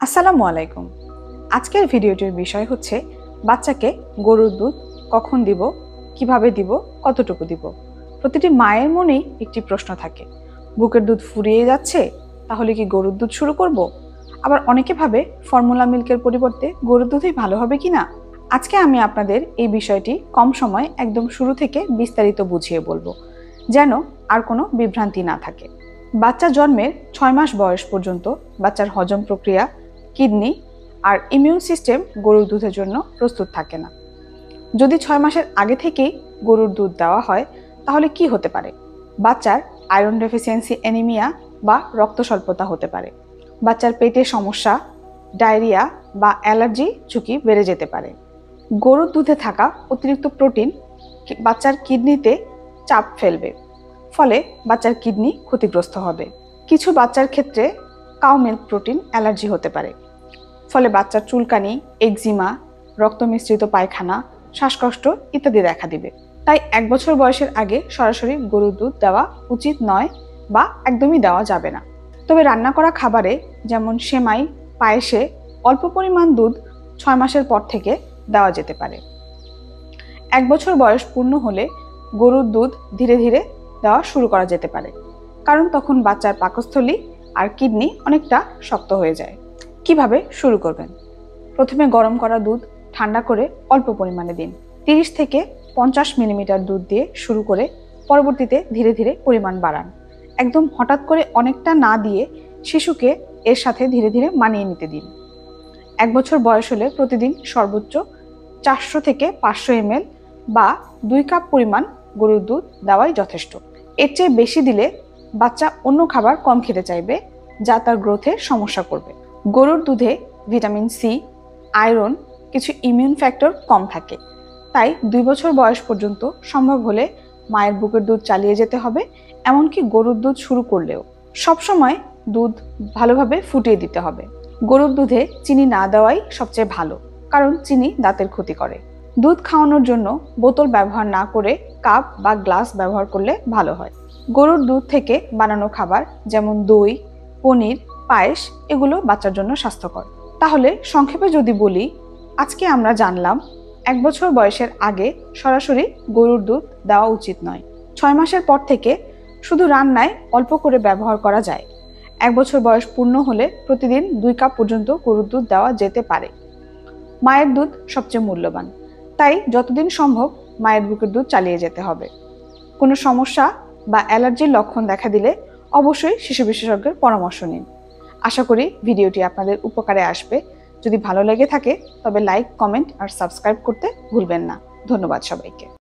আসসালামু আলাইকুম। আজকের ভিডিওটির বিষয় হচ্ছে বাচ্চাকে গরুর দুধ কখন দিব, কিভাবে দিব, কতটুকু দিব। প্রতিটি মায়ের মনেই একটি প্রশ্ন থাকে, বুকের দুধ ফুরিয়ে যাচ্ছে, তাহলে কি গরুর দুধ শুরু করব? আবার অনেকে ভাবে ফর্মুলা মিল্কের পরিবর্তে গরুর দুধই ভালো হবে কিনা। আজকে আমি আপনাদের এই বিষয়টি কম সময় একদম শুরু থেকে বিস্তারিত বুঝিয়ে বলবো, যেন আর কোনো বিভ্রান্তি না থাকে। বাচ্চা জন্মের 6 মাস বয়স পর্যন্ত বাচ্চার হজম প্রক্রিয়া, কিডনি আর ইমিউন সিস্টেম গরুর দুধের জন্য প্রস্তুত থাকে না। যদি 6 মাসের আগে থেকেই গরুর দুধ দেওয়া হয়, তাহলে কি হতে পারে? বাচ্চার আয়রন ডেফিসিয়েন্সি অ্যানিমিয়া বা রক্ত স্বল্পতা হতে পারে। বাচ্চার পেটে সমস্যা, ডায়রিয়া বা অ্যালার্জি ঝুঁকি বেড়ে যেতে পারে। গরুর দুধে থাকা অতিরিক্ত প্রোটিন বাচ্চার কিডনিতে চাপ ফেলবে, ফলে বাচ্চার কিডনি ক্ষতিগ্রস্ত হবে। কিছু বাচ্চার ক্ষেত্রে কাউ মিল্ক প্রোটিন অ্যালার্জি হতে পারে, ফলে বাচ্চার চুলকানি, একজিমা, রক্ত মিশ্রিত পায়খানা, শ্বাসকষ্ট ইত্যাদি দেখা দিবে। তাই 1 বছর বয়সের আগে সরাসরি গরুর দুধ দেওয়া উচিত নয় বা একদমই দেওয়া যাবে না। তবে রান্না করা খাবারে যেমন সেমাই, পায়েসে অল্প পরিমাণ দুধ 6 মাসের পর থেকে দেওয়া যেতে পারে। 1 বছর বয়স পূর্ণ হলে গরুর দুধ ধীরে ধীরে দেওয়া শুরু করা যেতে পারে, কারণ তখন বাচ্চার পাকস্থলী আর কিডনি অনেকটা শক্ত হয়ে যায়। কিভাবে শুরু করবেন? প্রথমে গরম করা দুধ ঠান্ডা করে অল্প পরিমাণে দিন। 30 থেকে 50 মিলিমিটার দুধ দিয়ে শুরু করে পরবর্তীতে ধীরে ধীরে পরিমাণ বাড়ান। একদম হঠাৎ করে অনেকটা না দিয়ে শিশুকে এর সাথে ধীরে ধীরে মানিয়ে নিতে দিন। 1 বছর বয়স হলে প্রতিদিন সর্বোচ্চ 400 থেকে 500 ml বা 2 কাপ পরিমাণ গরুর দুধ দেওয়াই যথেষ্ট। এর চেয়ে বেশি দিলে বাচ্চা অন্য খাবার কম খেতে চাইবে, যা তার গ্রোথে সমস্যা করবে। গরুর দুধে ভিটামিন সি, আয়রন, কিছু ইমিউন ফ্যাক্টর কম থাকে, তাই 2 বছর বয়স পর্যন্ত সম্ভব হলে মায়ের বুকের দুধ চালিয়ে যেতে হবে, এমনকি গরুর দুধ শুরু করলেও। সবসময় দুধ ভালোভাবে ফুটিয়ে দিতে হবে। গরুর দুধে চিনি না দেওয়াই সবচেয়ে ভালো, কারণ চিনি দাঁতের ক্ষতি করে। দুধ খাওয়ানোর জন্য বোতল ব্যবহার না করে কাপ বা গ্লাস ব্যবহার করলে ভালো হয়। গরুর দুধ থেকে বানানো খাবার যেমন দই, পনির, পায়েস এগুলো বাচ্চার জন্য স্বাস্থ্যকর। তাহলে সংক্ষেপে যদি বলি, আজকে আমরা জানলাম 1 বছর বয়সের আগে সরাসরি গরুর দুধ দেওয়া উচিত নয়। 6 মাসের পর থেকে শুধু রান্নায় অল্প করে ব্যবহার করা যায়। 1 বছর বয়স পূর্ণ হলে প্রতিদিন 2 কাপ পর্যন্ত গরুর দুধ দেওয়া যেতে পারে। মায়ের দুধ সবচেয়ে মূল্যবান, তাই যতদিন সম্ভব মায়ের বুকের দুধ চালিয়ে যেতে হবে। কোনো সমস্যা বা অ্যালার্জির লক্ষণ দেখা দিলে অবশ্যই শিশু বিশেষজ্ঞের পরামর্শ নিন। আশা করি ভিডিওটি আপনাদের উপকারে আসবে। যদি ভালো লেগে থাকে তবে লাইক, কমেন্ট আর সাবস্ক্রাইব করতে ভুলবেন না। ধন্যবাদ সবাইকে।